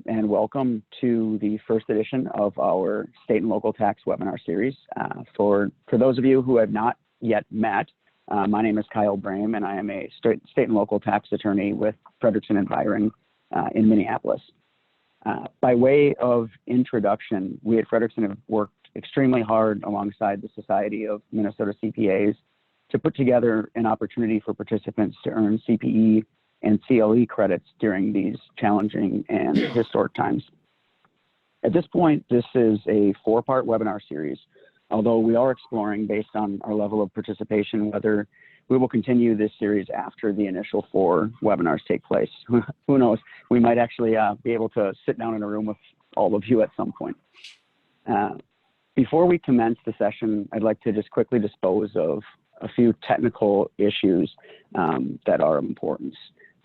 and welcome to the first edition of our state and local tax webinar series. For those of you who have not yet met, my name is Kyle Brame, and I am a state and local tax attorney with Frederickson and Byron in Minneapolis. By way of introduction, we at Frederickson have worked extremely hard alongside the Society of Minnesota CPAs to put together an opportunity for participants to earn CPE and CLE credits during these challenging and historic times. At this point, this is a 4-part webinar series, although we are exploring, based on our level of participation, whether we will continue this series after the initial 4 webinars take place. Who knows? We might actually be able to sit down in a room with all of you at some point. Before we commence the session, I'd like to just quickly dispose of a few technical issues that are of importance.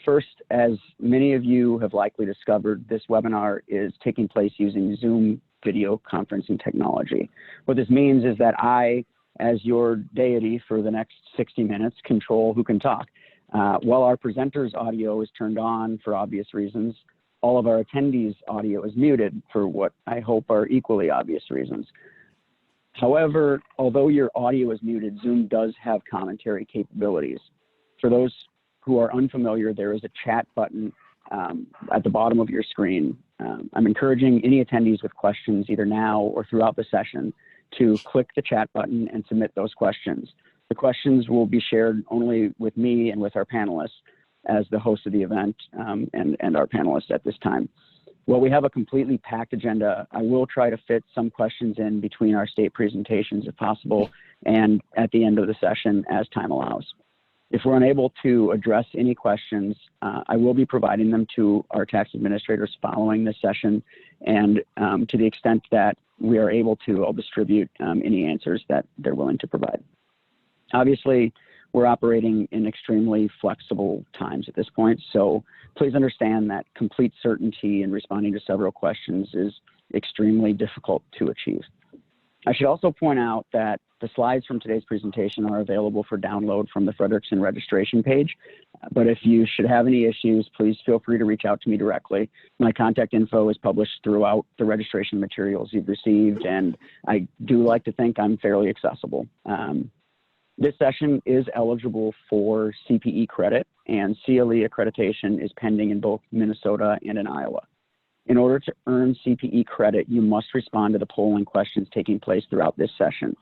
First, as many of you have likely discovered, this webinar is taking place using Zoom video conferencing technology. What this means is that I, as your deity for the next 60 minutes, control who can talk. While our presenter's audio is turned on for obvious reasons, all of our attendees' audio is muted for what I hope are equally obvious reasons. However, although your audio is muted, Zoom does have commentary capabilities. For those who are unfamiliar, there is a chat button at the bottom of your screen. I'm encouraging any attendees with questions either now or throughout the session to click the chat button and submit those questions. The questions will be shared only with me and with our panelists as the host of the event and our panelists at this time. While we have a completely packed agenda, I will try to fit some questions in between our state presentations if possible and at the end of the session as time allows. If we're unable to address any questions, I will be providing them to our tax administrators following this session, and to the extent that we are able to, I'll distribute any answers that they're willing to provide. Obviously, we're operating in extremely flexible times at this point, so please understand that complete certainty in responding to several questions is extremely difficult to achieve. I should also point out that the slides from today's presentation are available for download from the Frederickson registration page, but if you should have any issues, please feel free to reach out to me directly. My contact info is published throughout the registration materials you've received, and I do like to think I'm fairly accessible. This session is eligible for CPE credit, and CLE accreditation is pending in both Minnesota and in Iowa. In order to earn CPE credit, you must respond to the polling questions taking place throughout this session.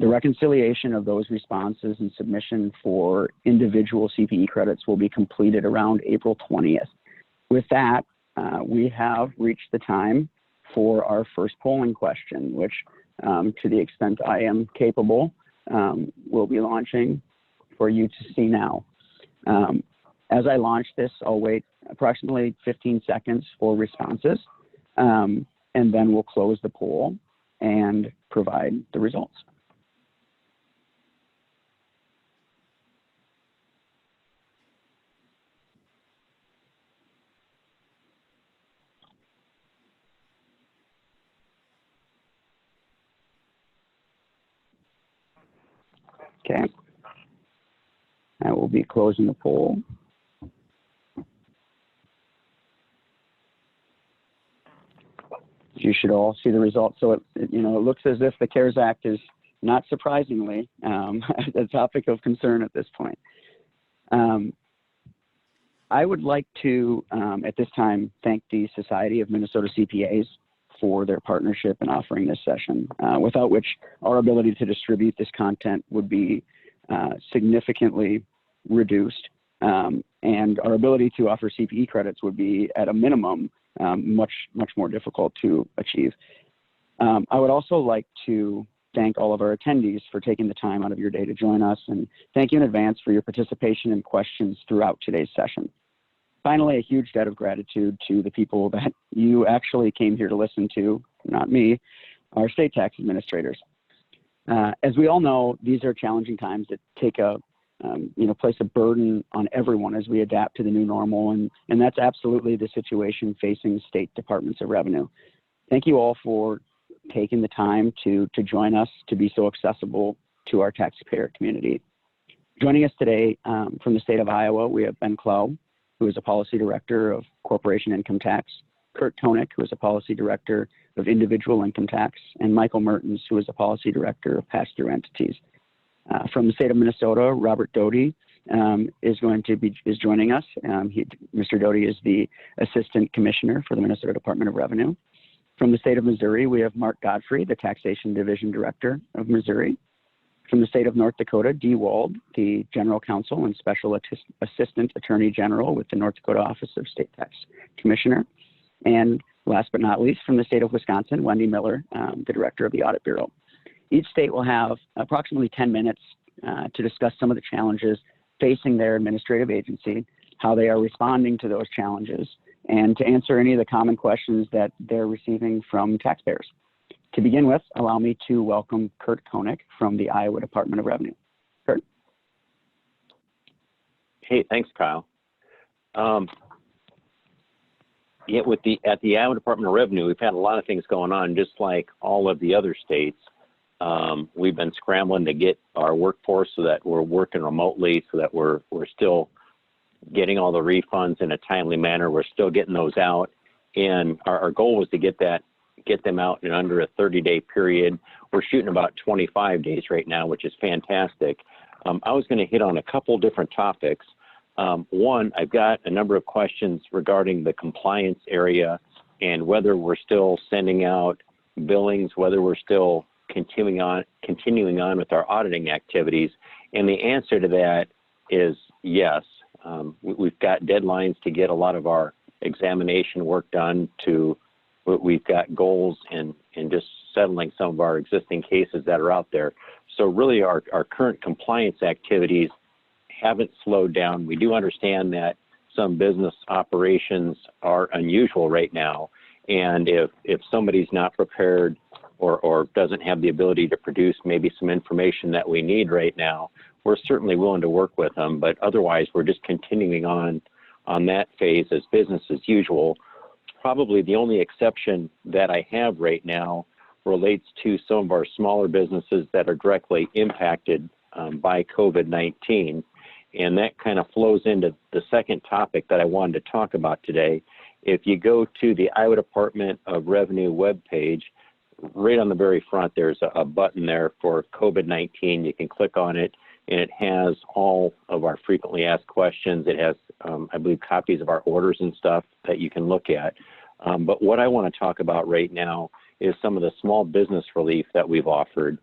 The reconciliation of those responses and submission for individual CPE credits will be completed around April 20th. With that, we have reached the time for our first polling question, which to the extent I am capable, we'll be launching for you to see now. As I launch this, I'll wait approximately 15 seconds for responses, and then we'll close the poll and provide the results. Okay, I will be closing the poll. You should all see the results. So it looks as if the CARES Act is, not surprisingly, a topic of concern at this point. I would like to, at this time, thank the Society of Minnesota CPAs for their partnership in offering this session, without which our ability to distribute this content would be significantly reduced, and our ability to offer CPE credits would be, at a minimum, much more difficult to achieve. I would also like to thank all of our attendees for taking the time out of your day to join us, and thank you in advance for your participation and questions throughout today's session. Finally, a huge debt of gratitude to the people that you actually came here to listen to, not me, our state tax administrators. As we all know, these are challenging times that take place a burden on everyone as we adapt to the new normal, and that's absolutely the situation facing state departments of revenue. Thank you all for taking the time to join us, to be so accessible to our taxpayer community. Joining us today from the state of Iowa, we have Ben Clow, who is a policy director of corporation income tax, Kurt Koenig, who is a Policy Director of Individual Income Tax, and Michael Mertens, who is a Policy Director of Pass-Through Entities. From the state of Minnesota, Robert Doty is joining us. Mr. Doty is the Assistant Commissioner for the Minnesota Department of Revenue. From the state of Missouri, we have Mark Godfrey, the Taxation Division Director of Missouri. From the state of North Dakota, Dee Wald, the General Counsel and Special Assistant Attorney General with the North Dakota Office of State Tax Commissioner. And last but not least, from the state of Wisconsin, Wendy Miller, the Director of the Audit Bureau. Each state will have approximately 10 minutes to discuss some of the challenges facing their administrative agency, how they are responding to those challenges, and to answer any of the common questions that they're receiving from taxpayers. To begin with, allow me to welcome Kurt Koenig from the Iowa Department of Revenue. Kurt? Hey, thanks, Kyle. Yeah, at the Iowa Department of Revenue, we've had a lot of things going on, just like all of the other states. We've been scrambling to get our workforce so that we're working remotely, so that we're still getting all the refunds in a timely manner. We're still getting those out, and our goal was to get them out in under a 30-day period. We're shooting about 25 days right now, which is fantastic. I was going to hit on a couple different topics. One, I've got a number of questions regarding the compliance area and whether we're still sending out billings, whether we're still continuing on with our auditing activities. And the answer to that is yes. We've got deadlines to get a lot of our examination work done. We've got goals in just settling some of our existing cases that are out there. So really our current compliance activities haven't slowed down. We do understand that some business operations are unusual right now. And if somebody's not prepared or doesn't have the ability to produce maybe some information that we need right now, we're certainly willing to work with them. But otherwise, we're just continuing on that phase as business as usual. Probably the only exception that I have right now relates to some of our smaller businesses that are directly impacted by COVID-19. And that kind of flows into the second topic that I wanted to talk about today. If you go to the Iowa Department of Revenue webpage, right on the very front, there's a button there for COVID-19. You can click on it, and it has all of our frequently asked questions. It has, I believe, copies of our orders and stuff that you can look at. But what I want to talk about right now is some of the small business relief that we've offered.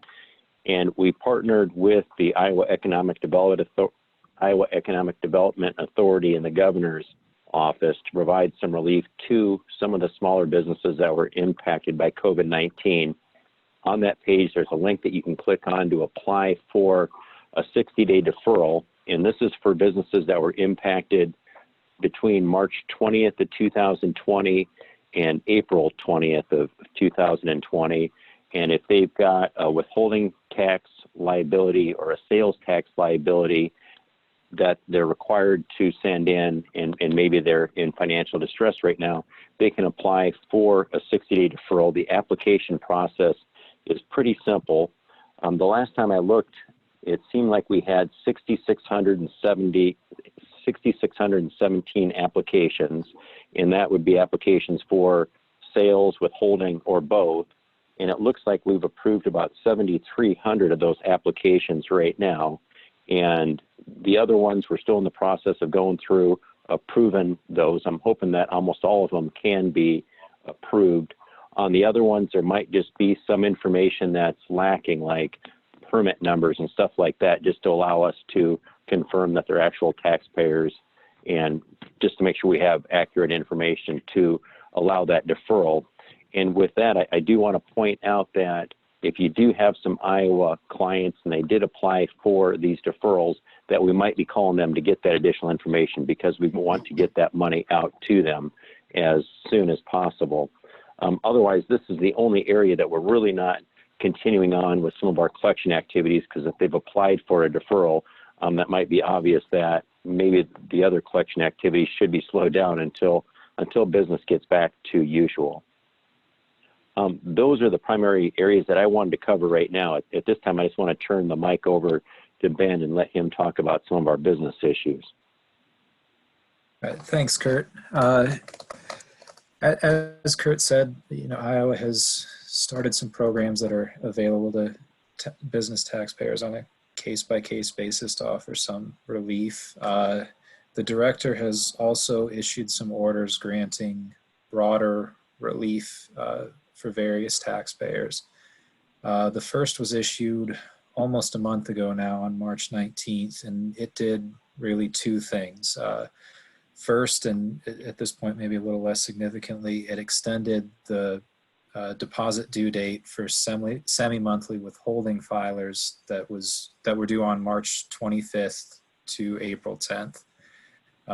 And we partnered with the Iowa Economic Development Authority and the Governor's Office to provide some relief to some of the smaller businesses that were impacted by COVID-19. On that page, there's a link that you can click on to apply for a 60-day deferral. And this is for businesses that were impacted between March 20th of 2020 and April 20th of 2020. And if they've got a withholding tax liability or a sales tax liability that they're required to send in, and maybe they're in financial distress right now, they can apply for a 60-day deferral. The application process is pretty simple. The last time I looked, it seemed like we had 6,617 applications, and that would be applications for sales, withholding, or both. And it looks like we've approved about 7,300 of those applications right now. And the other ones, we're still in the process of going through approving those. I'm hoping that almost all of them can be approved. On the other ones, there might just be some information that's lacking, like permit numbers and stuff like that, just to allow us to confirm that they're actual taxpayers and just to make sure we have accurate information to allow that deferral. And with that, I do want to point out that if you do have some Iowa clients and they did apply for these deferrals, that we might be calling them to get that additional information because we want to get that money out to them as soon as possible. Otherwise, this is the only area that we're really not continuing on with some of our collection activities, because if they've applied for a deferral, that might be obvious that maybe the other collection activities should be slowed down until business gets back to usual. Those are the primary areas that I wanted to cover right now. At this time, I just want to turn the mic over to Ben and let him talk about some of our business issues. All right, thanks, Kurt. As Kurt said, Iowa has started some programs that are available to business taxpayers on a case-by-case basis to offer some relief. The director has also issued some orders granting broader relief for various taxpayers. The first was issued almost a month ago now on March 19th, and it did really two things. First, and at this point maybe a little less significantly, it extended the deposit due date for semi-monthly withholding filers that were due on March 25th to April 10th.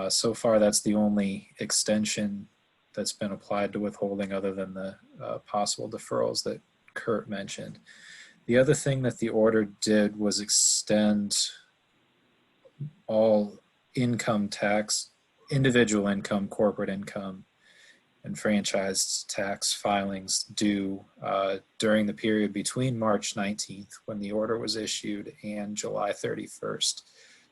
So far, that's the only extension that's been applied to withholding other than the possible deferrals that Kurt mentioned. The other thing that the order did was extend all income tax, individual income, corporate income, and franchise tax filings due during the period between March 19th, when the order was issued, and July 31st,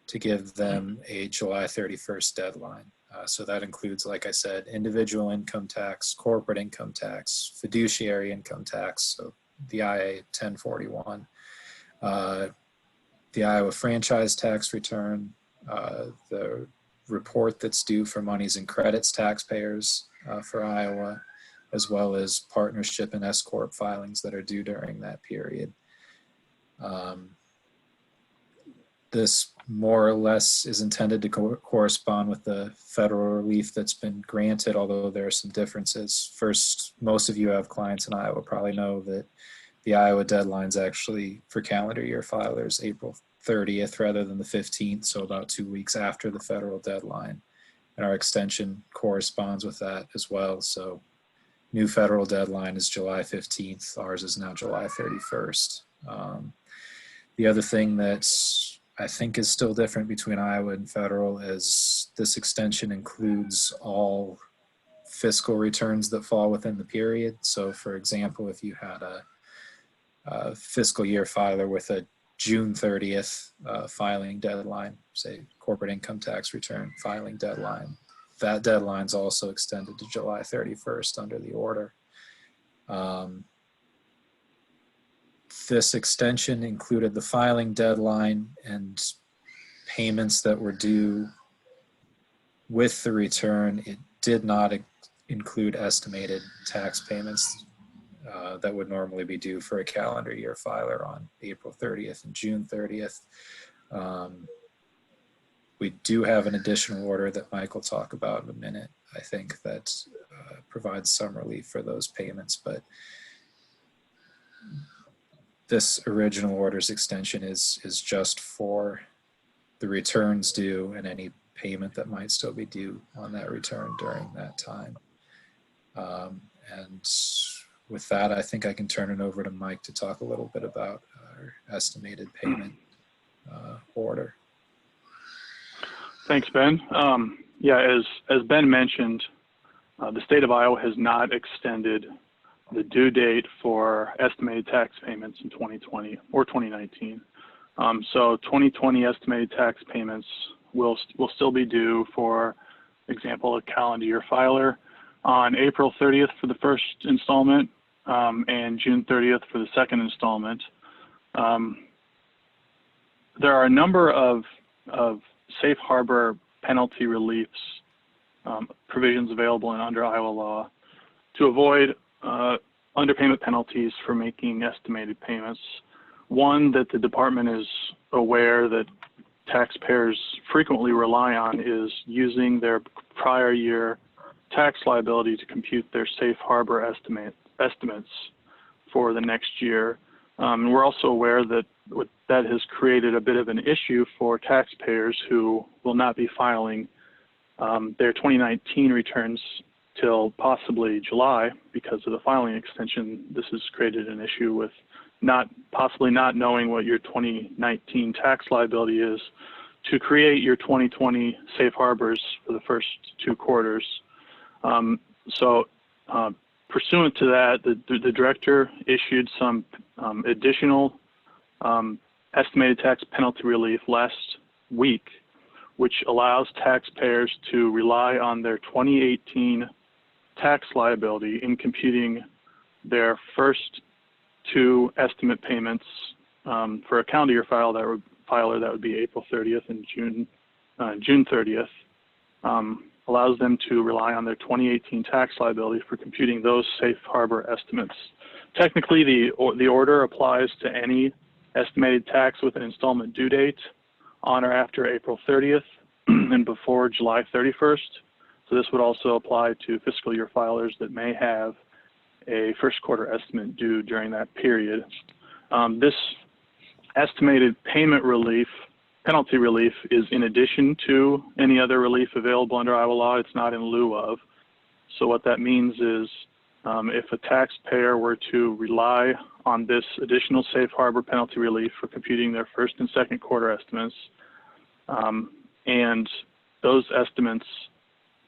to give them a July 31st deadline. So that includes, like I said, individual income tax, corporate income tax, fiduciary income tax, so the IA 1041, the Iowa franchise tax return, the report that's due for monies and credits taxpayers for Iowa, as well as partnership and S-corp filings that are due during that period. This more or less is intended to correspond with the federal relief that's been granted, although there are some differences. First, most of you have clients in Iowa probably know that the Iowa deadline's actually for calendar year filers April 30th rather than the 15th, so about 2 weeks after the federal deadline. And our extension corresponds with that as well. So new federal deadline is July 15th. Ours is now July 31st. The other thing that's I think is still different between Iowa and federal is this extension includes all fiscal returns that fall within the period. So for example, if you had a fiscal year filer with a June 30th filing deadline, say corporate income tax return filing deadline, that deadline's also extended to July 31st under the order. This extension included the filing deadline and payments that were due with the return. It did not include estimated tax payments that would normally be due for a calendar year filer on April 30th and June 30th. We do have an additional order that Mike will talk about in a minute, I think, that provides some relief for those payments, but this original order's extension is just for the returns due and any payment that might still be due on that return during that time. And with that, I think I can turn it over to Mike to talk a little bit about our estimated payment order. Thanks, Ben. Yeah, as Ben mentioned, the state of Iowa has not extended the due date for estimated tax payments in 2020 or 2019. So 2020 estimated tax payments will still be due, for example, a calendar year filer on April 30th for the first installment and June 30th for the second installment. There are a number of safe harbor penalty reliefs provisions available under Iowa law to avoid underpayment penalties for making estimated payments. One that the department is aware that taxpayers frequently rely on is using their prior year tax liability to compute their safe harbor estimates for the next year. We're also aware that that has created a bit of an issue for taxpayers who will not be filing their 2019 returns till possibly July because of the filing extension. This has created an issue with possibly not knowing what your 2019 tax liability is to create your 2020 safe harbors for the first 2 quarters. Pursuant to that, the director issued some additional estimated tax penalty relief last week, which allows taxpayers to rely on their 2018 tax liability in computing their first 2 estimate payments for a calendar year filer that would be April 30th and June 30th, allows them to rely on their 2018 tax liability for computing those safe harbor estimates. Technically, the order applies to any estimated tax with an installment due date on or after April 30th and before July 31st. So this would also apply to fiscal year filers that may have a first quarter estimate due during that period. This estimated payment relief, penalty relief, is in addition to any other relief available under Iowa law. It's not in lieu of. So what that means is if a taxpayer were to rely on this additional safe harbor penalty relief for computing their first and second quarter estimates, and those estimates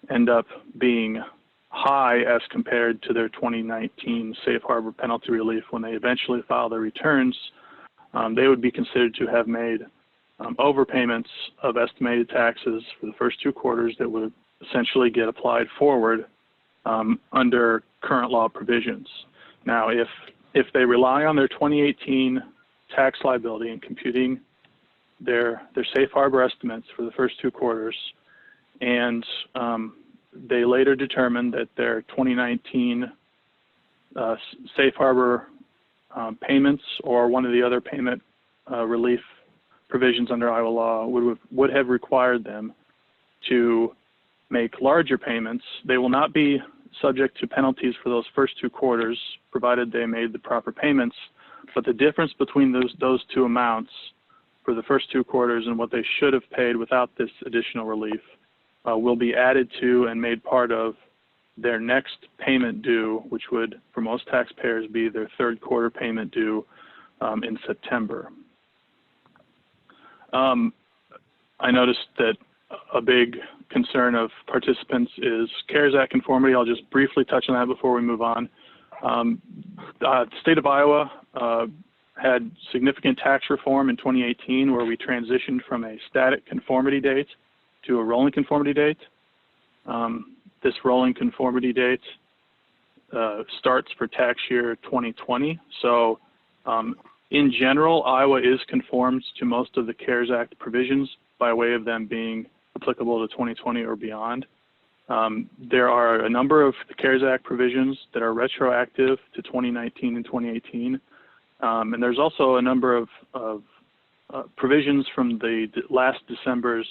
end up being high as compared to their 2019 safe harbor penalty relief when they eventually file their returns, they would be considered to have made overpayments of estimated taxes for the first 2 quarters that would essentially get applied forward under current law provisions. Now, if they rely on their 2018 tax liability in computing their safe harbor estimates for the first 2 quarters, and they later determine that their 2019 safe harbor payments or one of the other payment relief provisions under Iowa law would have required them to make larger payments, they will not be subject to penalties for those first 2 quarters, provided they made the proper payments. But the difference between those 2 amounts for the first 2 quarters and what they should have paid without this additional relief will be added to and made part of their next payment due, which would, for most taxpayers, be their 3rd quarter payment due in September. I noticed that a big concern of participants is CARES Act conformity. I'll just briefly touch on that before we move on. The state of Iowa had significant tax reform in 2018 where we transitioned from a static conformity date to a rolling conformity date. This rolling conformity date starts for tax year 2020. So in general, Iowa is conformed to most of the CARES Act provisions by way of them being applicable to 2020 or beyond. There are a number of the CARES Act provisions that are retroactive to 2019 and 2018. And there's also a number of provisions from the last December's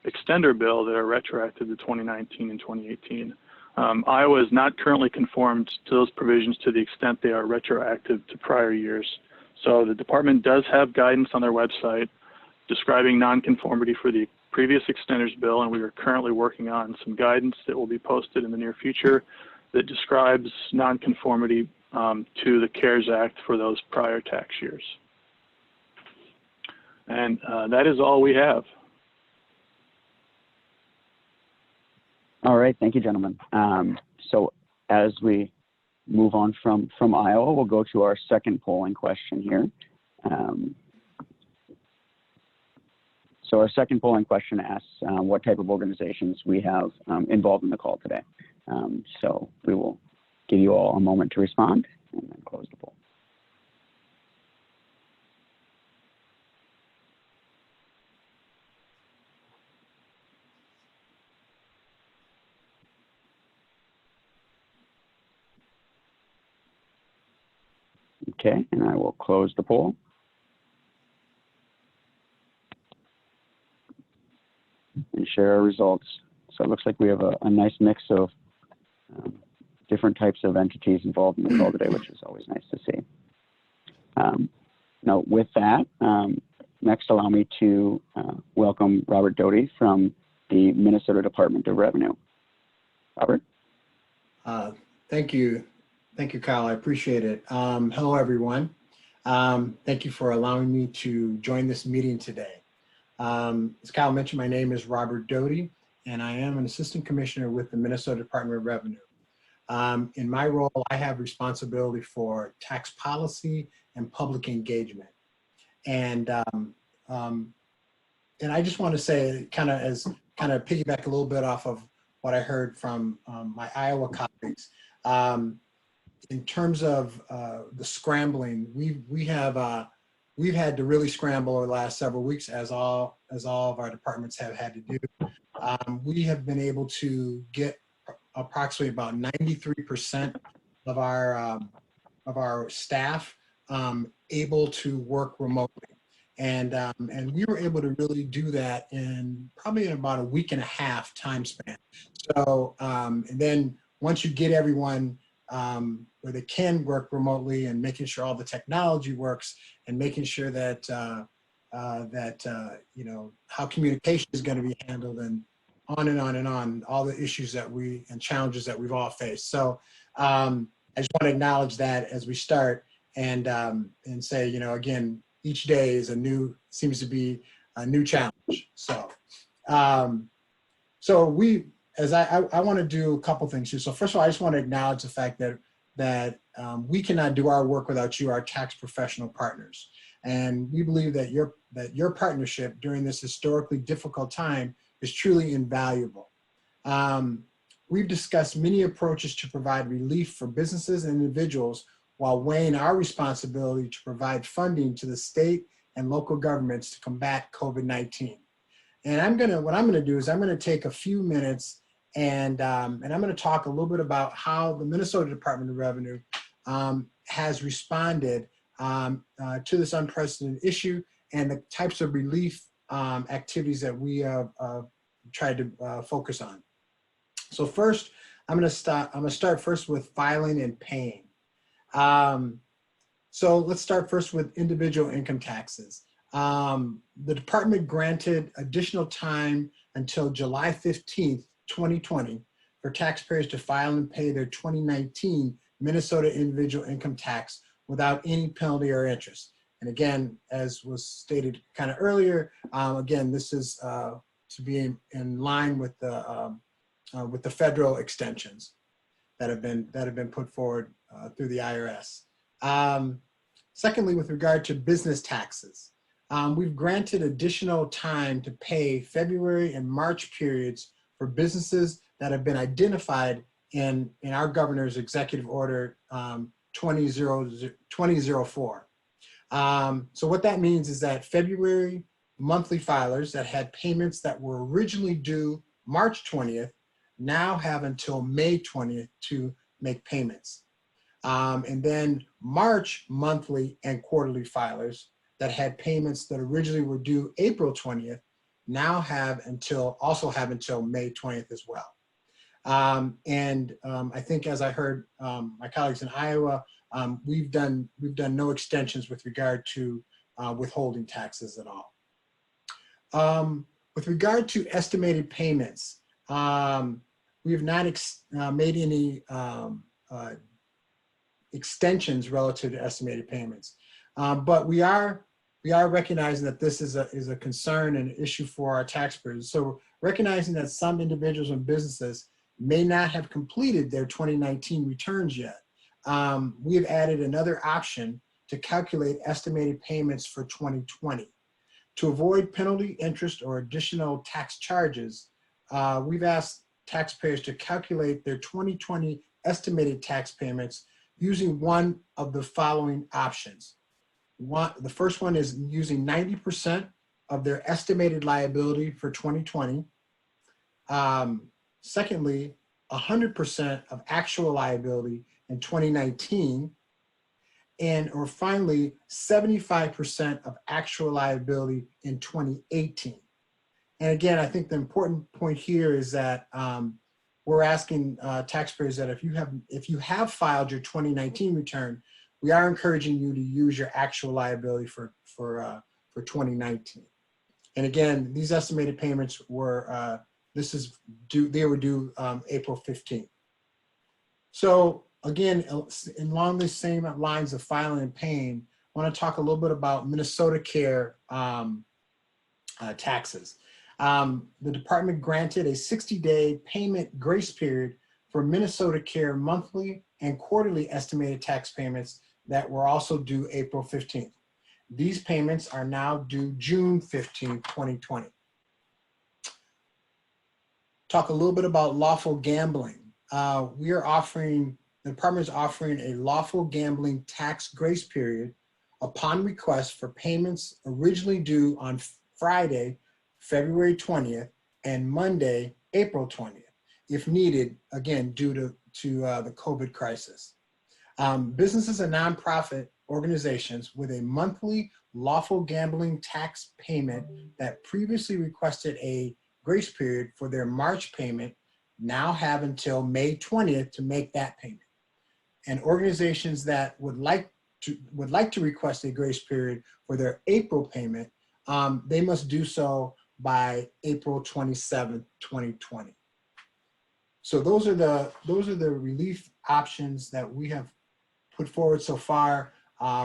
extender bill that are retroactive to 2019 and 2018. Iowa is not currently conformed to those provisions to the extent they are retroactive to prior years. So the department does have guidance on their website describing nonconformity for the previous extenders bill, and we are currently working on some guidance that will be posted in the near future that describes nonconformity to the CARES Act for those prior tax years. And that is all we have. All right, thank you, gentlemen. So as we move on from Iowa, we'll go to our second polling question here. So our second polling question asks what type of organizations we have involved in the call today. So we will give you all a moment to respond and then close the poll. Okay, and I will close the poll. And share our results. So it looks like we have a nice mix of different types of entities involved in the call today, which is always nice to see. Now, with that, next allow me to welcome Robert Doty from the Minnesota Department of Revenue. Robert? Thank you. Thank you, Kyle. I appreciate it. Hello, everyone. Thank you for allowing me to join this meeting today. As Kyle mentioned, my name is Robert Doty, and I am an Assistant Commissioner with the Minnesota Department of Revenue. In my role, I have responsibility for tax policy and public engagement. And I just want to say, kind of piggyback a little bit off of what I heard from my Iowa colleagues. weeks. In terms of the scrambling, we've had to really scramble over the last several weeks, as all of our departments have had to do. We have been able to get approximately about 93% of our staff able to work remotely, and we were able to really do that in probably in about a week and a half time span. So and then once you get everyone where they can work remotely, and making sure all the technology works, and making sure that you know, how communication is going to be handled, and on and on and on, all the issues and challenges that we've all faced. So I just want to acknowledge that as we start, and say, you know, again, each day is seems to be a new challenge. So I want to do a couple things here. So first of all, I just want to acknowledge the fact that we cannot do our work without you, our tax professional partners. And we believe that your partnership during this historically difficult time is truly invaluable. We've discussed many approaches to provide relief for businesses and individuals while weighing our responsibility to provide funding to the state and local governments to combat COVID-19. And what I'm gonna do is I'm gonna take a few minutes and I'm gonna talk a little bit about how the Minnesota Department of Revenue has responded to this unprecedented issue, and the types of relief activities that we have tried to focus on. So first, I'm gonna start first with filing and paying. So let's start first with individual income taxes. The department granted additional time until July 15th, 2020 for taxpayers to file and pay their 2019 Minnesota individual income tax without any penalty or interest. And again, as was stated kind of earlier, again, this is to be in line with the federal extensions that have been put forward through the IRS. Secondly, with regard to business taxes, we've granted additional time to pay February and March periods for businesses that have been identified in our governor's executive order 2004. So what that means is that February monthly filers that had payments that were originally due March 20th now have until May 20th to make payments. And then March monthly and quarterly filers that had payments that originally were due April 20th now also have until May 20th as well. I think, as I heard my colleagues in Iowa, we've done no extensions with regard to withholding taxes at all. With regard to estimated payments, we have not made any extensions relative to estimated payments, but we are recognizing that this is a concern and issue for our taxpayers. So recognizing that some individuals and businesses may not have completed their 2019 returns yet, we have added another option to calculate estimated payments for 2020. To avoid penalty, interest, or additional tax charges, we've asked taxpayers to calculate their 2020 estimated tax payments using one of the following options. The first one is using 90% of their estimated liability for 2020. Secondly, 100% of actual liability in 2019. Or finally, 75% of actual liability in 2018. And again, I think the important point here is that we're asking taxpayers that if you have filed your 2019 return, we are encouraging you to use your actual liability for 2019. And again, these estimated payments were they were due April 15th. So again, along the same lines of filing and paying, I want to talk a little bit about Minnesota Care taxes. The department granted a 60-day payment grace period for Minnesota Care monthly and quarterly estimated tax payments that were also due April 15th. These payments are now due June 15, 2020. Talk a little bit about lawful gambling. the department is offering a lawful gambling tax grace period upon request for payments originally due on Friday, February 20th, and Monday, April 20th, if needed, again, due to the COVID crisis. Businesses and nonprofit organizations with a monthly lawful gambling tax payment that previously requested a grace period for their March payment now have until May 20th to make that payment. And organizations that would like to request a grace period for their April payment, they must do so by April 27th, 2020. So those are the relief options that we have put forward so far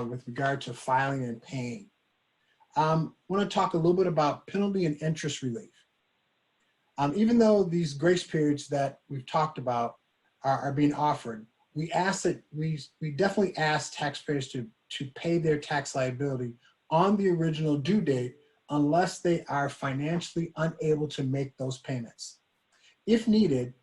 with regard to filing and paying. I want to talk a little bit about penalty and interest relief. Even though these grace periods that we've talked about are being offered, we definitely ask taxpayers to pay their tax liability on the original due date unless they are financially unable to make those payments. If needed,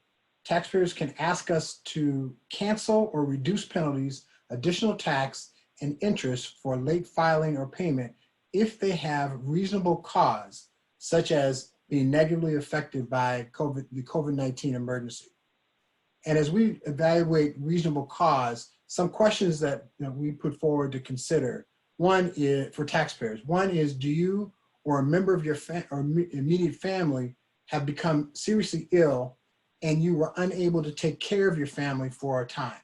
taxpayers can ask us to cancel or reduce penalties, additional tax, and interest for late filing or payment if they have reasonable cause, such as being negatively affected by the COVID-19 emergency. And as we evaluate reasonable cause, some questions that we put forward to consider. One is for taxpayers. One is, do you or a member of your immediate family have become seriously ill and you were unable to take care of your family for a time?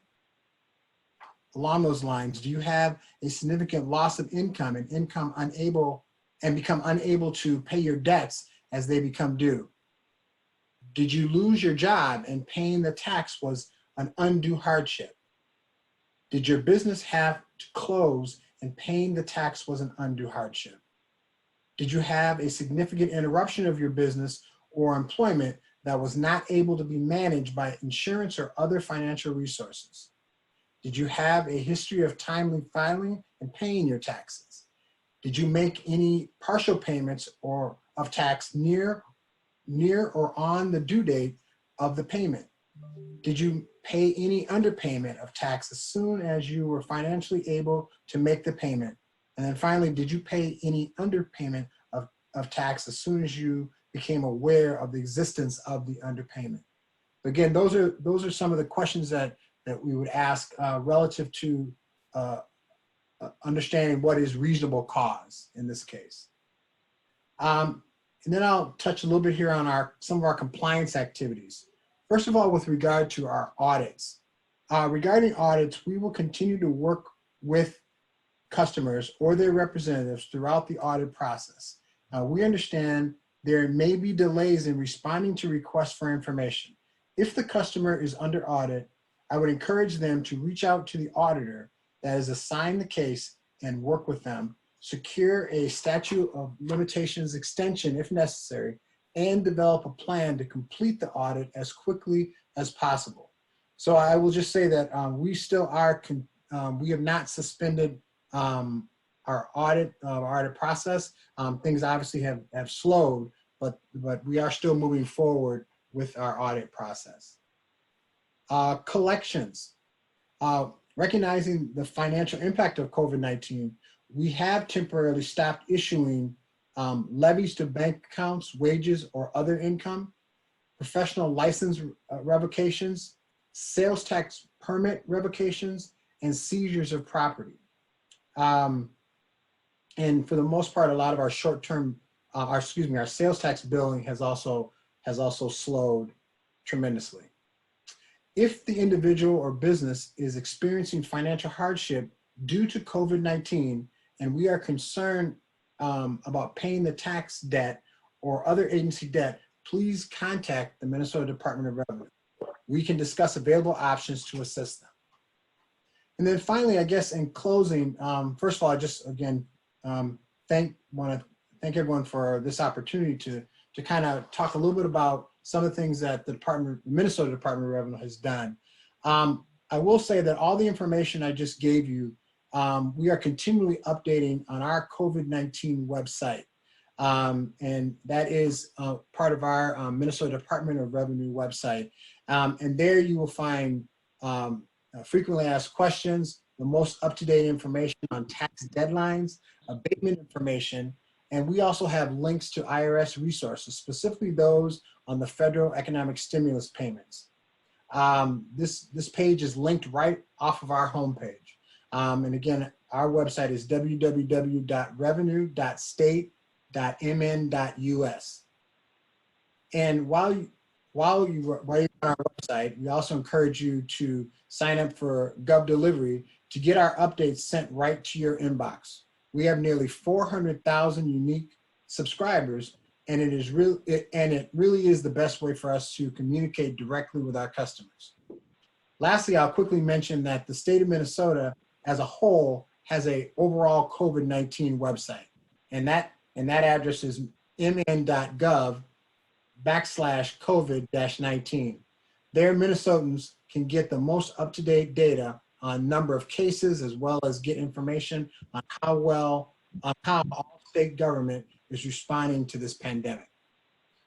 Along those lines, do you have a significant loss of income and become unable to pay your debts as they become due? Did you lose your job and paying the tax was an undue hardship? Did your business have to close and paying the tax was an undue hardship? Did you have a significant interruption of your business or employment that was not able to be managed by insurance or other financial resources? Did you have a history of timely filing and paying your taxes? Did you make any partial payments or of tax near or on the due date of the payment? Did you pay any underpayment of tax as soon as you were financially able to make the payment? And then finally, did you pay any underpayment of tax as soon as you became aware of the existence of the underpayment? Again, those are some of the questions that we would ask relative to understanding what is reasonable cause in this case. And then I'll touch a little bit here on some of our compliance activities. First of all, with regard to our audits. Regarding audits, we will continue to work with customers or their representatives throughout the audit process. We understand there may be delays in responding to requests for information. If the customer is under audit, I would encourage them to reach out to the auditor that is assigned the case and work with them, secure a statute of limitations extension if necessary, and develop a plan to complete the audit as quickly as possible. So I will just say that we still are, we have not suspended our audit process. Things obviously have slowed, but we are still moving forward with our audit process. Collections. Recognizing the financial impact of COVID-19, we have temporarily stopped issuing levies to bank accounts, wages, or other income, professional license revocations, sales tax permit revocations, and seizures of property. And for the most part, a lot of our short-term, our sales tax billing has also slowed tremendously. If the individual or business is experiencing financial hardship due to COVID-19, and we are concerned about paying the tax debt or other agency debt, please contact the Minnesota Department of Revenue. We can discuss available options to assist them. And then finally, I guess in closing, first of all, I just again want to thank everyone for this opportunity to kind of talk a little bit about some of the things that the Minnesota Department of Revenue has done. I will say that all the information I just gave you, we are continually updating on our COVID-19 website. And that is part of our Minnesota Department of Revenue website. And there you will find frequently asked questions, the most up-to-date information on tax deadlines, abatement information, and we also have links to IRS resources, specifically those on the federal economic stimulus payments. This page is linked right off of our homepage. And again, our website is www.revenue.state.mn.us. And while you're on our website, we also encourage you to sign up for Gov Delivery to get our updates sent right to your inbox. We have nearly 400,000 unique subscribers, and it really is the best way for us to communicate directly with our customers. Lastly, I'll quickly mention that the state of Minnesota as a whole has a overall COVID-19 website, and that address is mn.gov/COVID-19. There, Minnesotans can get the most up-to-date data on number of cases, as well as get information on how all state government is responding to this pandemic.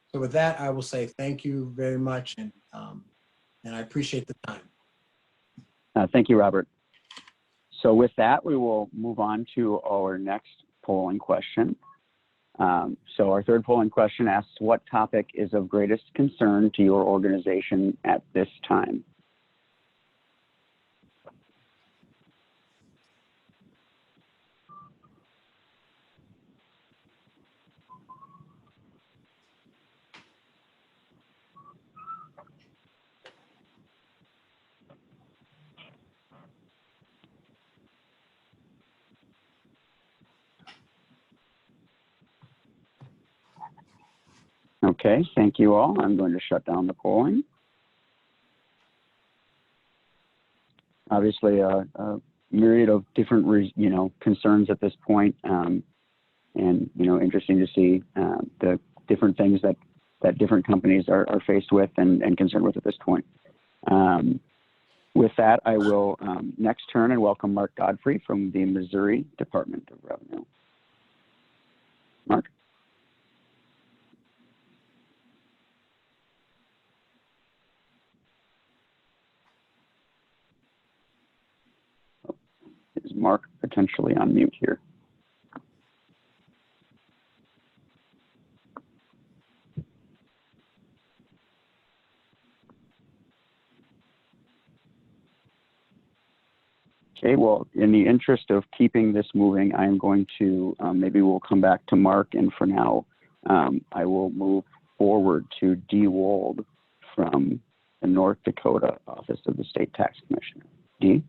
So with that, I will say thank you very much, and I appreciate the time. Thank you, Robert. So with that, we will move on to our next polling question. So our third polling question asks, what topic is of greatest concern to your organization at this time? Okay, thank you all. I'm going to shut down the polling. Obviously, a myriad of different, concerns at this point, and interesting to see the different things that different companies are faced with and concerned with at this point. With that, I will next turn and welcome Mark Godfrey from the Missouri Department of Revenue. Mark. Is Mark potentially on mute here? Okay, well, in the interest of keeping this moving, I'm going to, maybe we'll come back to Mark, and for now, I will move forward to Dee Wold from the North Dakota Office of the State Tax Commissioner. Dee?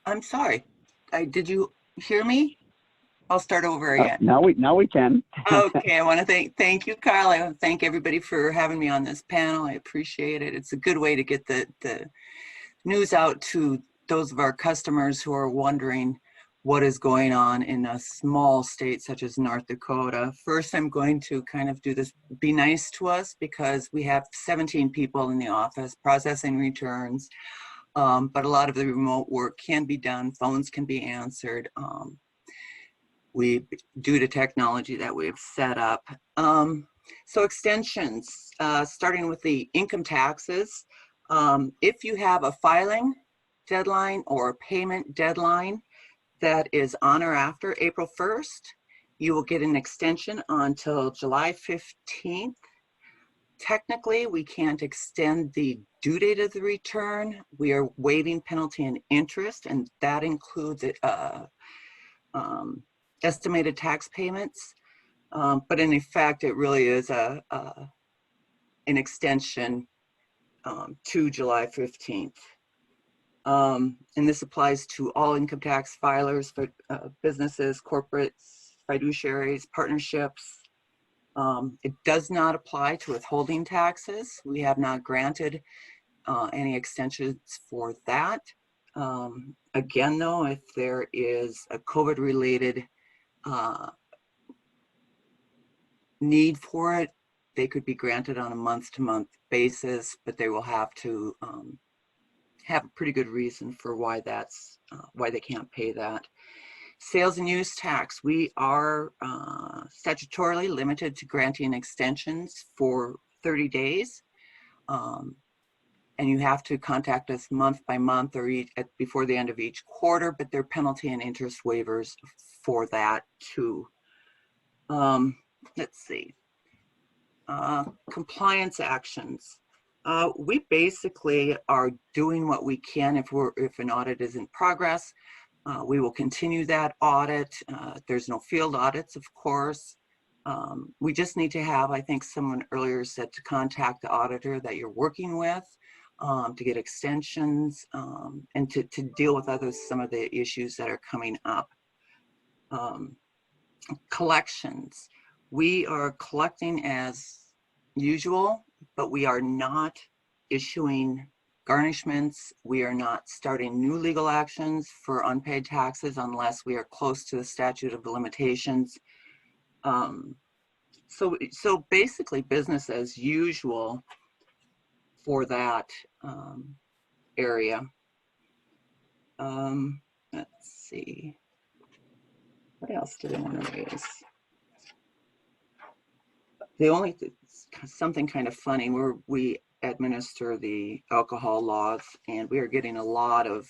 I'm sorry. Did you hear me? I'll start over again. Now we can. Okay, I want to thank you, Carl. I want to thank everybody for having me on this panel. I appreciate it. It's a good way to get the news out to those of our customers who are wondering what is going on in a small state such as North Dakota. First, I'm going to kind of do this, be nice to us, because we have 17 people in the office processing returns. But a lot of the remote work can be done, phones can be answered, due to technology that we've set up. So extensions, starting with the income taxes. If you have a filing deadline or a payment deadline that is on or after April 1st, you will get an extension until July 15th. Technically, we can't extend the due date of the return. We are waiving penalty and interest, and that includes estimated tax payments. But in effect, it really is an extension to July 15th. And this applies to all income tax filers, for businesses, corporates, fiduciaries, partnerships. It does not apply to withholding taxes. We have not granted any extensions for that. Again, though, if there is a COVID-related need for it, they could be granted on a month-to-month basis, but they will have to have a pretty good reason for why that's why they can't pay that. Sales and use tax, we are statutorily limited to granting extensions for 30 days. And you have to contact us month by month or before the end of each quarter, but there are penalty and interest waivers for that too. Let's see. Compliance actions. We basically are doing what we can if an audit is in progress. We will continue that audit. There's no field audits, of course. We just need to have, I think someone earlier said, to contact the auditor that you're working with to get extensions and to deal with some of the issues that are coming up. Collections. We are collecting as usual, but we are not issuing garnishments. We are not starting new legal actions for unpaid taxes unless we are close to the statute of limitations. So basically business as usual for that area. Let's see. What else did I want to raise? Something kind of funny, we administer the alcohol laws, and we are getting a lot of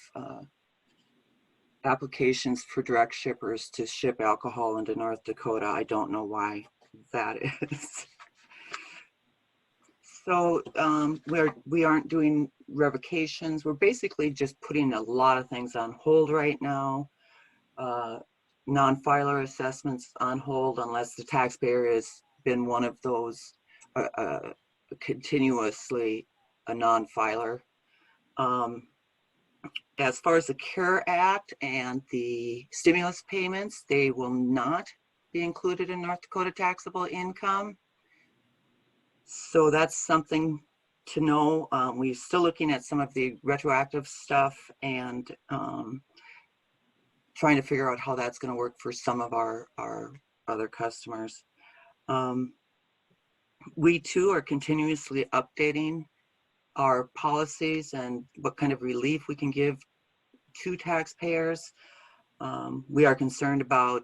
applications for direct shippers to ship alcohol into North Dakota. I don't know why that is. So we aren't doing revocations. We're basically just putting a lot of things on hold right now. Non-filer assessments on hold unless the taxpayer has been one of those continuously a non-filer. As far as the CARE Act and the stimulus payments, they will not be included in North Dakota taxable income. So that's something to know. We're still looking at some of the retroactive stuff and trying to figure out how that's going to work for some of our other customers. We too are continuously updating our policies and what kind of relief we can give to taxpayers. We are concerned about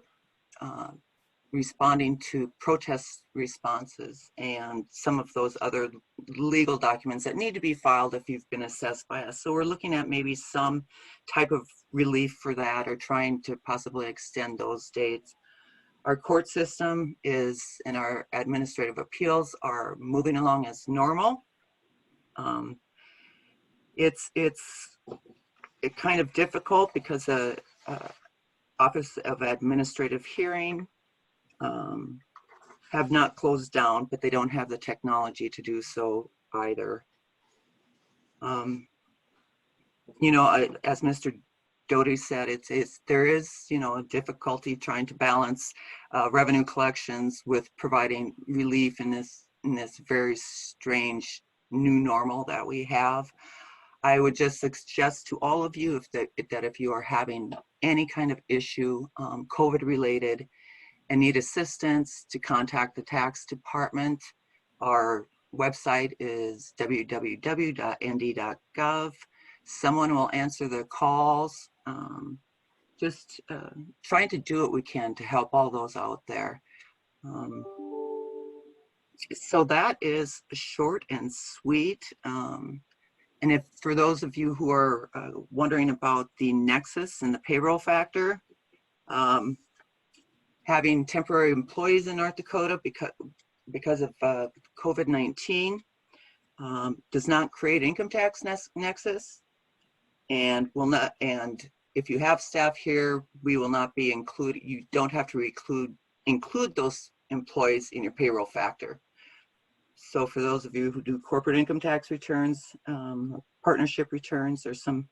responding to protest responses and some of those other legal documents that need to be filed if you've been assessed by us. So we're looking at maybe some type of relief for that or trying to possibly extend those dates. Our court system and our administrative appeals are moving along as normal. It's kind of difficult because the Office of Administrative Hearing have not closed down, but they don't have the technology to do so either. You know, as Mr. Doty said, there is, you know, a difficulty trying to balance revenue collections with providing relief in this very strange new normal that we have. I would just suggest to all of you that if you are having any kind of issue, COVID related, and need assistance, to contact the tax department. Our website is www.nd.gov. Someone will answer the calls. Just trying to do what we can to help all those out there. So that is short and sweet. And if for those of you who are wondering about the Nexxus and the payroll factor, having temporary employees in North Dakota because of COVID-19 does not create income tax nexus, and will not. And if you have staff here, we will not be included. You don't have to include those employees in your payroll factor. So for those of you who do corporate income tax returns, partnership returns, there's some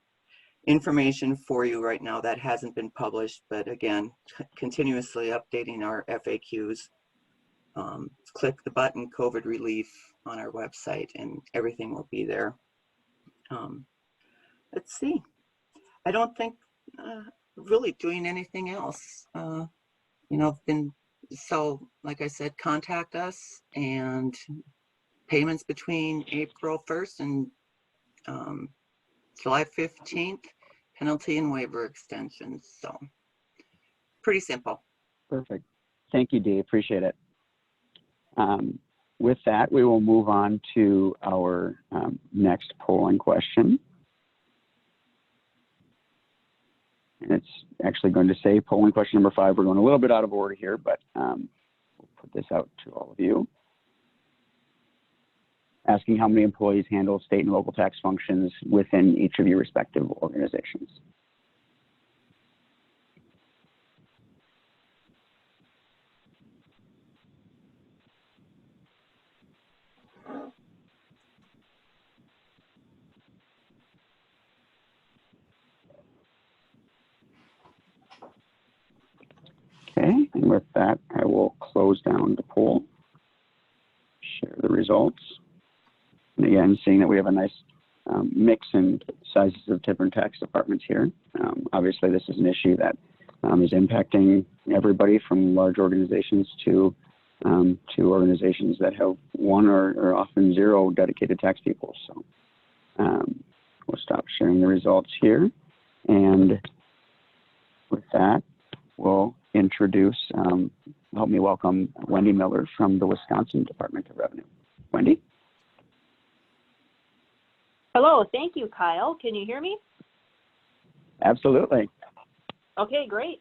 information for you right now that hasn't been published, but again, continuously updating our FAQs. Click the button COVID relief on our website and everything will be there. Let's see. I don't think really doing anything else. You know, so like I said, contact us, and payments between April 1st and July 15th, penalty and waiver extensions. So pretty simple. Perfect. Thank you, Dee. Appreciate it. With that, we will move on to our next polling question. And it's actually going to say polling question number 5. We're going a little bit out of order here, but we'll put this out to all of you. Asking how many employees handle state and local tax functions within each of your respective organizations. Okay, and with that, I will close down the poll, share the results. And again, seeing that we have a nice mix in sizes of different tax departments here. Obviously, this is an issue that is impacting everybody from large organizations to organizations that have 1 or often 0 dedicated tax people. So we'll stop sharing the results here. And with that, we'll introduce, help me welcome Wendy Miller from the Wisconsin Department of Revenue. Wendy? Hello, thank you, Kyle. Can you hear me? Absolutely. Okay, great.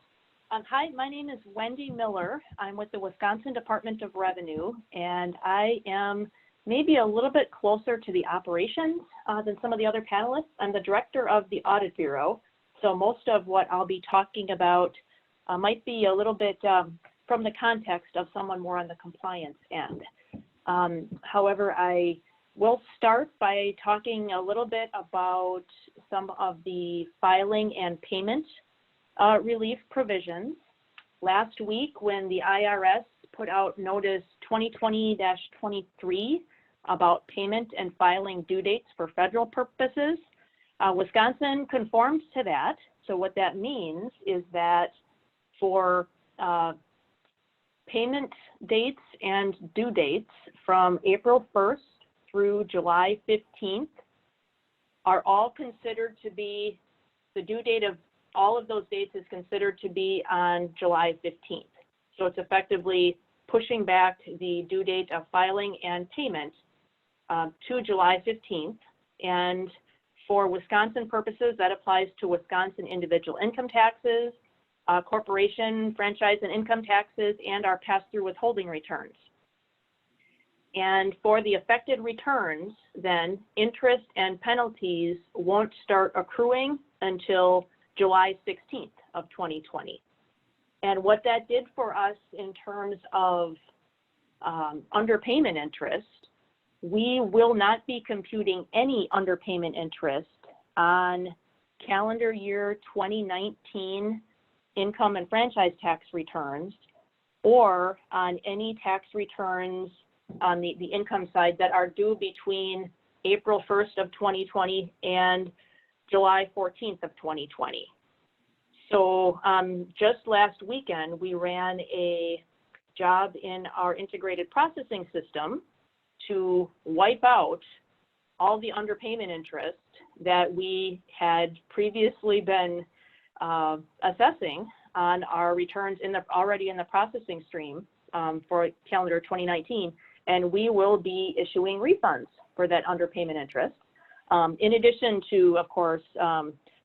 Hi, my name is Wendy Miller. I'm with the Wisconsin Department of Revenue, and I am maybe a little bit closer to the operations than some of the other panelists. I'm the director of the Audit Bureau, so most of what I'll be talking about might be a little bit from the context of someone more on the compliance end. However, I will start by talking a little bit about some of the filing and payment relief provisions. Last week, when the IRS put out notice 2020-23 about payment and filing due dates for federal purposes, Wisconsin conformed to that. So what that means is that for payment dates and due dates from April 1st through July 15th are all considered to be, the due date of all of those dates is considered to be on July 15th. So it's effectively pushing back the due date of filing and payment to July 15th. And for Wisconsin purposes, that applies to Wisconsin individual income taxes, corporation, franchise, and income taxes, and our pass-through withholding returns. And for the affected returns, then interest and penalties won't start accruing until July 16th of 2020. And what that did for us in terms of underpayment interest, we will not be computing any underpayment interest on calendar year 2019 income and franchise tax returns, or on any tax returns on the income side that are due between April 1st of 2020 and July 14th of 2020. So just last weekend, we ran a job in our integrated processing system to wipe out all the underpayment interest that we had previously been assessing on our returns already in the processing stream for calendar 2019, and we will be issuing refunds for that underpayment interest. In addition to, of course,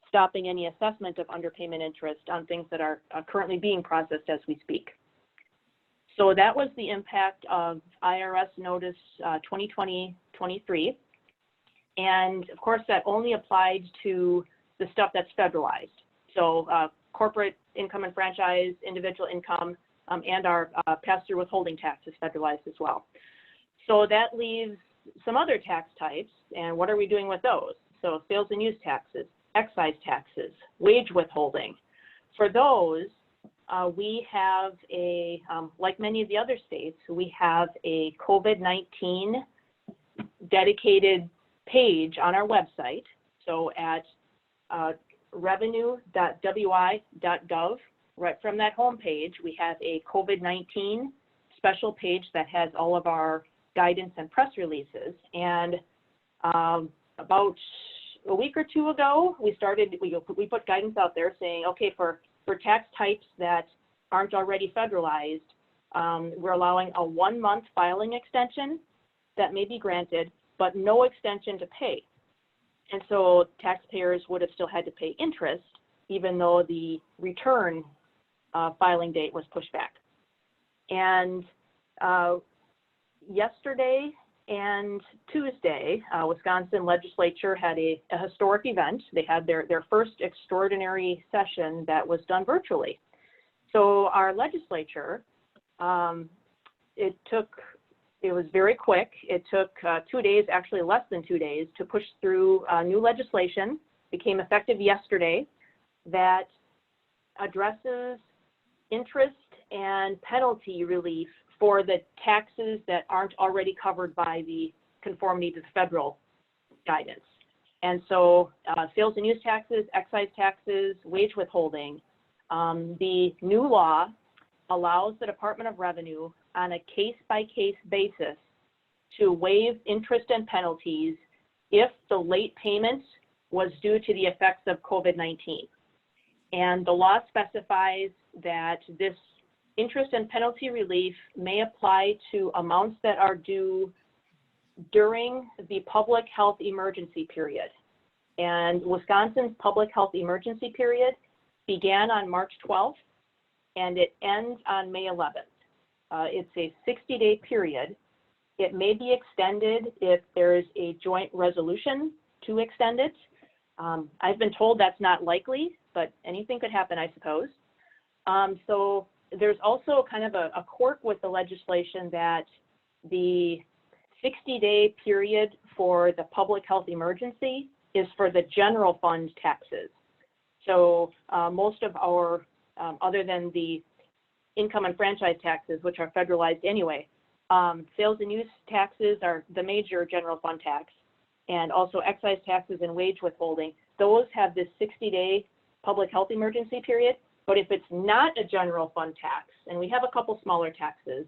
stopping any assessment of underpayment interest on things that are currently being processed as we speak. So that was the impact of IRS Notice 2020-23. And of course, that only applied to the stuff that's federalized. So corporate income and franchise, individual income, and our pass-through withholding tax is federalized as well. So that leaves some other tax types, and what are we doing with those? So sales and use taxes, excise taxes, wage withholding. For those, we have a, like many of the other states, we have a COVID-19 dedicated page on our website. So at revenue.wi.gov, right from that home page, we have a COVID-19 special page that has all of our guidance and press releases. And about a week or two ago, we put guidance out there saying, okay, for tax types that aren't already federalized, we're allowing a 1-month filing extension that may be granted, but no extension to pay. And so taxpayers would have still had to pay interest, even though the return filing date was pushed back. And yesterday and Tuesday, Wisconsin legislature had a historic event. They had their first extraordinary session that was done virtually. So our legislature, it was very quick. It took 2 days, actually less than 2 days, to push through new legislation, became effective yesterday, that addresses interest and penalty relief for the taxes that aren't already covered by the conformity to the federal guidance. And so sales and use taxes, excise taxes, wage withholding, the new law allows the Department of Revenue on a case-by-case basis to waive interest and penalties if the late payment was due to the effects of COVID-19. And the law specifies that this interest and penalty relief may apply to amounts that are due during the public health emergency period. And Wisconsin's public health emergency period began on March 12th, and it ends on May 11th. It's a 60-day period. It may be extended if there is a joint resolution to extend it. I've been told that's not likely, but anything could happen, I suppose. So there's also kind of a quirk with the legislation that the 60-day period for the public health emergency is for the general fund taxes. So most of our, other than the income and franchise taxes, which are federalized anyway, sales and use taxes are the major general fund tax, and also excise taxes and wage withholding. Those have this 60-day public health emergency period. But if it's not a general fund tax, and we have a couple smaller taxes,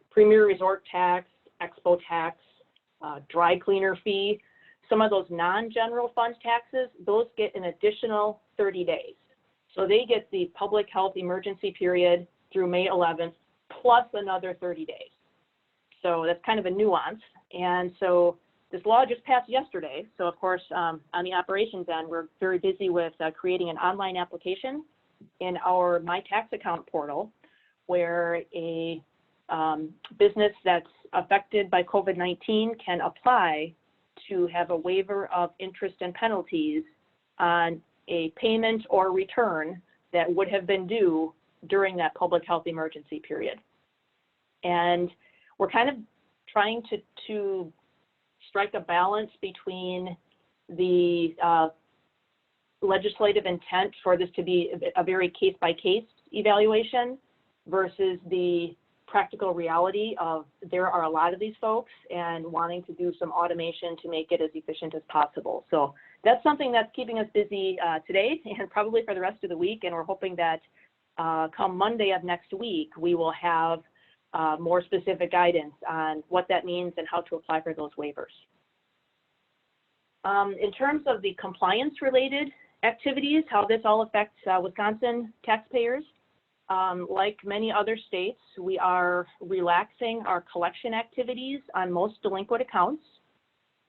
premier resort tax, expo tax, dry cleaner fee, some of those non-general fund taxes, those get an additional 30 days. So they get the public health emergency period through May 11th, plus another 30 days. So that's kind of a nuance. And so this law just passed yesterday. So of course, on the operations end, we're very busy with creating an online application in our My Tax Account portal, where a business that's affected by COVID-19 can apply to have a waiver of interest and penalties on a payment or return that would have been due during that public health emergency period. And we're kind of trying to strike a balance between the legislative intent for this to be a very case-by-case evaluation versus the practical reality of there are a lot of these folks and wanting to do some automation to make it as efficient as possible. So that's something that's keeping us busy today and probably for the rest of the week. And we're hoping that come Monday of next week, we will have more specific guidance on what that means and how to apply for those waivers. In terms of the compliance-related activities, how this all affects Wisconsin taxpayers, like many other states, we are relaxing our collection activities on most delinquent accounts,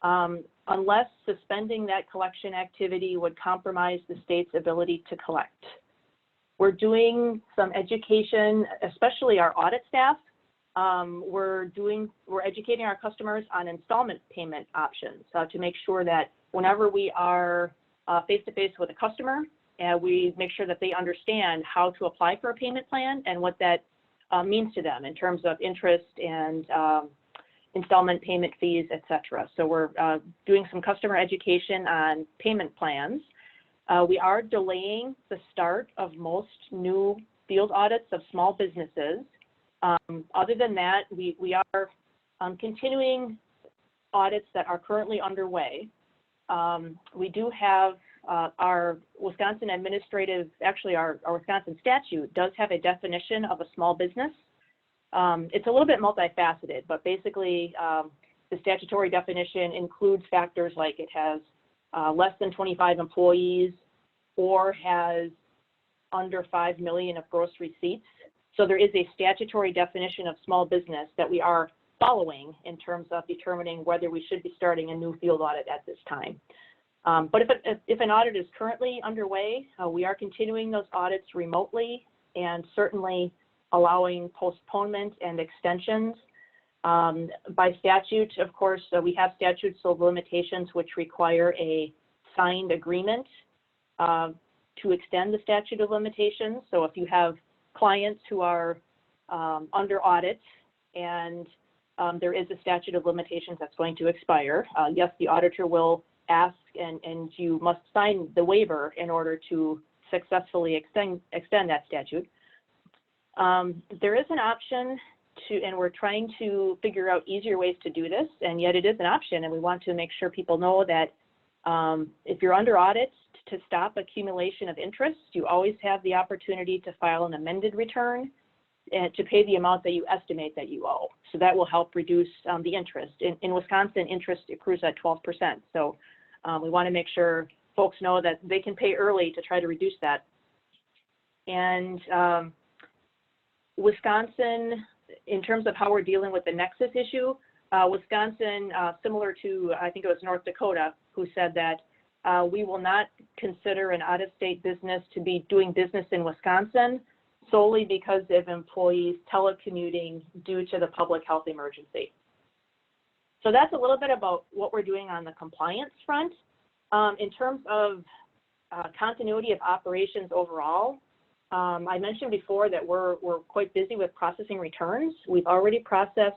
unless suspending that collection activity would compromise the state's ability to collect. We're doing some education, especially our audit staff. We're educating our customers on installment payment options to make sure that whenever we are face-to-face with a customer, we make sure that they understand how to apply for a payment plan and what that means to them in terms of interest and installment payment fees, et cetera. So we're doing some customer education on payment plans. We are delaying the start of most new field audits of small businesses. Other than that, we are continuing audits that are currently underway. We do have our Wisconsin administrative, actually our Wisconsin statute does have a definition of a small business. It's a little bit multifaceted, but basically the statutory definition includes factors like it has less than 25 employees or has under 5 million of gross receipts. So there is a statutory definition of small business that we are following in terms of determining whether we should be starting a new field audit at this time. But if an audit is currently underway, we are continuing those audits remotely and certainly allowing postponement and extensions. By statute, of course, we have statutes of limitations which require a signed agreement to extend the statute of limitations. So if you have clients who are under audit and there is a statute of limitations that's going to expire, yes, the auditor will ask and you must sign the waiver in order to successfully extend that statute. There is an option to, and we're trying to figure out easier ways to do this, and yet it is an option, and we want to make sure people know that if you're under audit, to stop accumulation of interest, you always have the opportunity to file an amended return and to pay the amount that you estimate that you owe. So that will help reduce the interest. In Wisconsin, interest accrues at 12%. So we want to make sure folks know that they can pay early to try to reduce that. And Wisconsin, in terms of how we're dealing with the Nexxus issue, Wisconsin, similar to, I think it was North Dakota, who said that we will not consider an out-of-state business to be doing business in Wisconsin solely because of employees telecommuting due to the public health emergency. So that's a little bit about what we're doing on the compliance front. In terms of continuity of operations overall, I mentioned before that we're quite busy with processing returns. We've already processed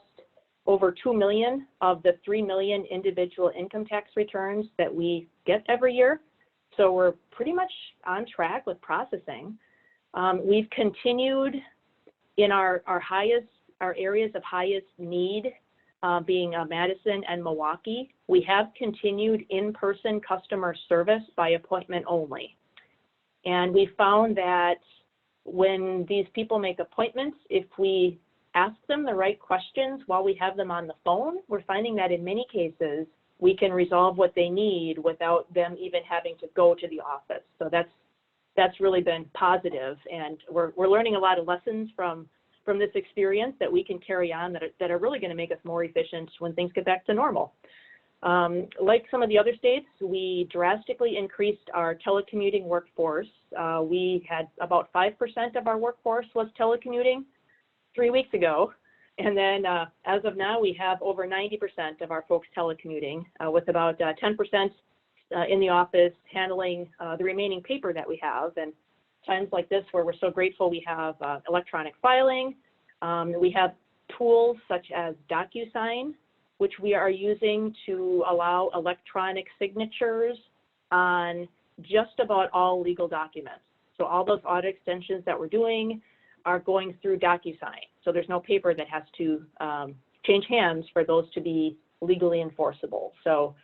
over 2 million of the 3 million individual income tax returns that we get every year. So we're pretty much on track with processing. We've continued in our areas of highest need, being Madison and Milwaukee. We have continued in-person customer service by appointment only. And we found that when these people make appointments, if we ask them the right questions while we have them on the phone, we're finding that in many cases, we can resolve what they need without them even having to go to the office. So that's really been positive. And we're learning a lot of lessons from this experience that we can carry on that are really going to make us more efficient when things get back to normal. Like some of the other states, we drastically increased our telecommuting workforce. We had about 5% of our workforce was telecommuting 3 weeks ago. And then as of now, we have over 90% of our folks telecommuting with about 10% in the office handling the remaining paper that we have. And times like this where we're so grateful we have electronic filing. We have tools such as DocuSign, which we are using to allow electronic signatures on just about all legal documents. So all those audit extensions that we're doing are going through DocuSign. So there's no paper that has to change hands for those to be legally enforceable. So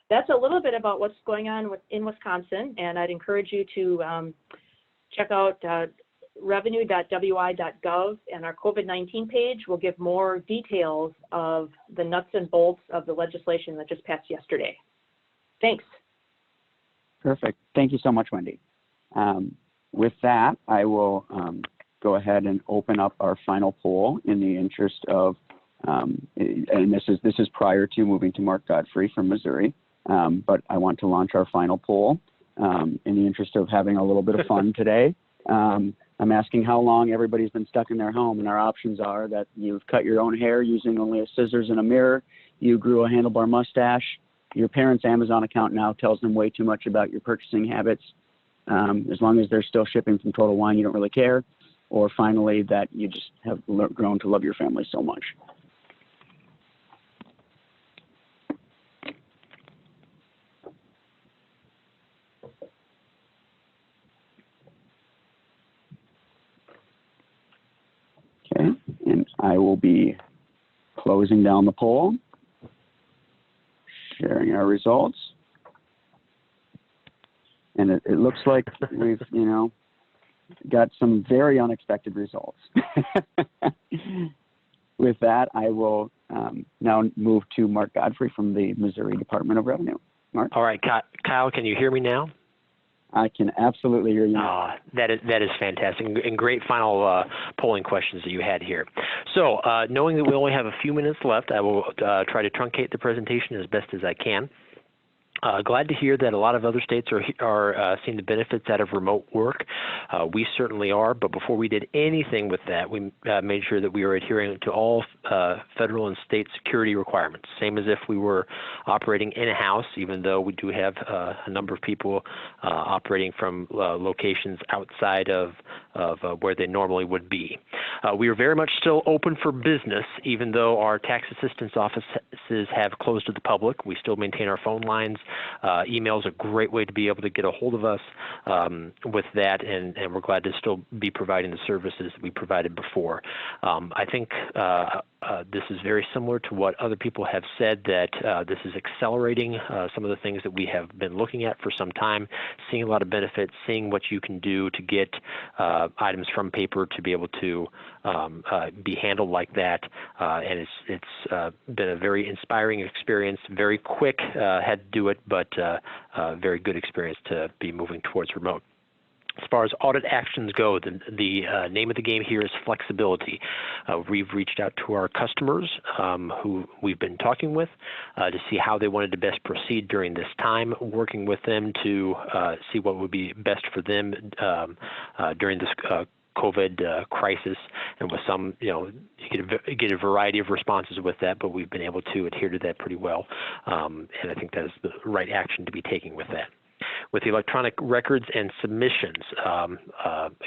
that's a little bit about what's going on in Wisconsin, and I'd encourage you to check out revenue.wi.gov, and our COVID-19 page will give more details of the nuts and bolts of the legislation that just passed yesterday. Thanks. Perfect. Thank you so much, Wendy. With that, I will go ahead and open up our final poll in the interest of, and this is prior to moving to Mark Godfrey from Missouri, but I want to launch our final poll in the interest of having a little bit of fun today. I'm asking how long everybody's been stuck in their home, and our options are that you've cut your own hair using only a scissors and a mirror, you grew a handlebar mustache, your parents' Amazon account now tells them way too much about your purchasing habits. As long as they're still shipping from Total Wine, you don't really care. Or finally, that you just have grown to love your family so much. Okay, and I will be closing down the poll, sharing our results. And it looks like we've, got some very unexpected results. With that, I will now move to Mark Godfrey from the Missouri Department of Revenue. Mark? All right, Kyle, can you hear me now? I can absolutely hear you now. That is fantastic, and great final polling questions that you had here. So knowing that we only have a few minutes left, I will try to truncate the presentation as best as I can. Glad to hear that a lot of other states are seeing the benefits out of remote work. We certainly are, but before we did anything with that, we made sure that we were adhering to all federal and state security requirements, same as if we were operating in a house, even though we do have a number of people operating from locations outside of where they normally would be. We are very much still open for business, even though our tax assistance offices have closed to the public. We still maintain our phone lines. Email is a great way to be able to get a hold of us with that, and we're glad to still be providing the services that we provided before. I think this is very similar to what other people have said, that this is accelerating some of the things that we have been looking at for some time, seeing a lot of benefits, seeing what you can do to get items from paper to be able to be handled like that. And it's been a very inspiring experience, very quick, had to do it, but very good experience to be moving towards remote. As far as audit actions go, the name of the game here is flexibility. We've reached out to our customers who we've been talking with to see how they wanted to best proceed during this time, working with them to see what would be best for them during this COVID crisis. And with some, you get a variety of responses with that, but we've been able to adhere to that pretty well. And I think that is the right action to be taking with that. With the electronic records and submissions,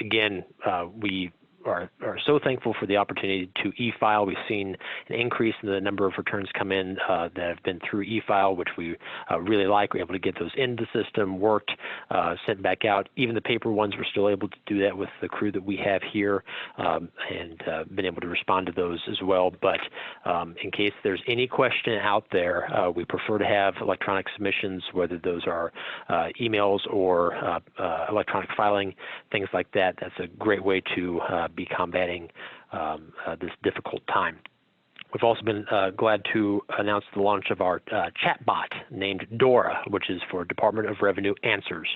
again, we are so thankful for the opportunity to e-file. We've seen an increase in the number of returns come in that have been through e-file, which we really like. We're able to get those into the system, worked, sent back out. Even the paper ones, we're still able to do that with the crew that we have here, and been able to respond to those as well. But in case there's any question out there, we prefer to have electronic submissions, whether those are emails or electronic filing, things like that. That's a great way to be combating this difficult time. We've also been glad to announce the launch of our chatbot named Dora, which is for Department of Revenue Answers.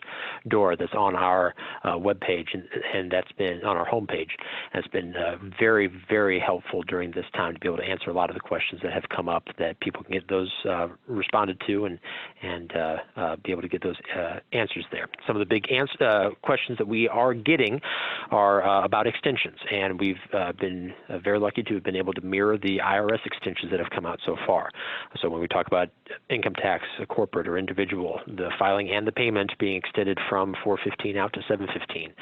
Dora, that's on our webpage, and that's been on our homepage. That's been very, very helpful during this time to be able to answer a lot of the questions that have come up, that people can get those responded to and be able to get those answers there. Some of the big questions that we are getting are about extensions, and we've been very lucky to have been able to mirror the IRS extensions that have come out so far. So when we talk about income tax, corporate or individual, the filing and the payment being extended from 415 out to 715,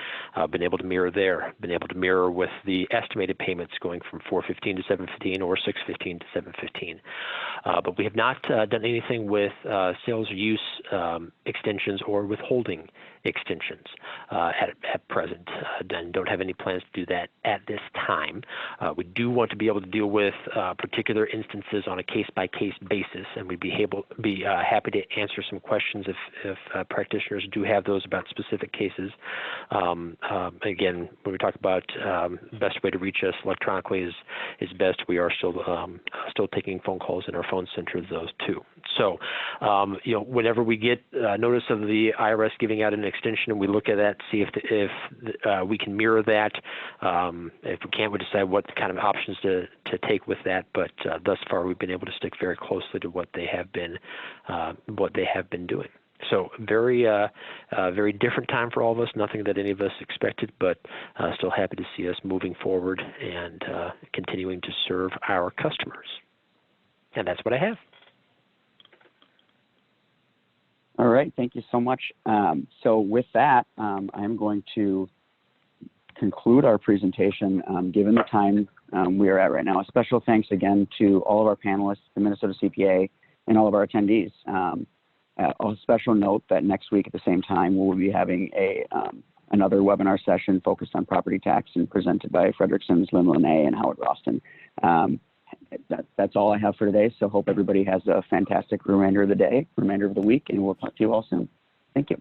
been able to mirror there, been able to mirror with the estimated payments going from 415 to 715 or 615 to 715. But we have not done anything with sales or use extensions or withholding extensions at present, and don't have any plans to do that at this time. We do want to be able to deal with particular instances on a case-by-case basis, and we'd be happy to answer some questions if practitioners do have those about specific cases. Again, when we talk about the best way to reach us electronically is best. We are still taking phone calls, and our phone center those too. So, whenever we get notice of the IRS giving out an extension, and we look at that, see if we can mirror that. If we can't, we decide what kind of options to take with that. But thus far, we've been able to stick very closely to what they have been doing. So very different time for all of us. Nothing that any of us expected, but still happy to see us moving forward and continuing to serve our customers. And that's what I have. All right, thank you so much. So with that, I'm going to conclude our presentation, given the time we are at right now. A special thanks again to all of our panelists, the Minnesota CPA, and all of our attendees. A special note that next week at the same time, we'll be having another webinar session focused on property tax and presented by Frederickson's Lynn Lene and Howard Roston. That's all I have for today. So hope everybody has a fantastic remainder of the day, remainder of the week, and we'll talk to you all soon. Thank you.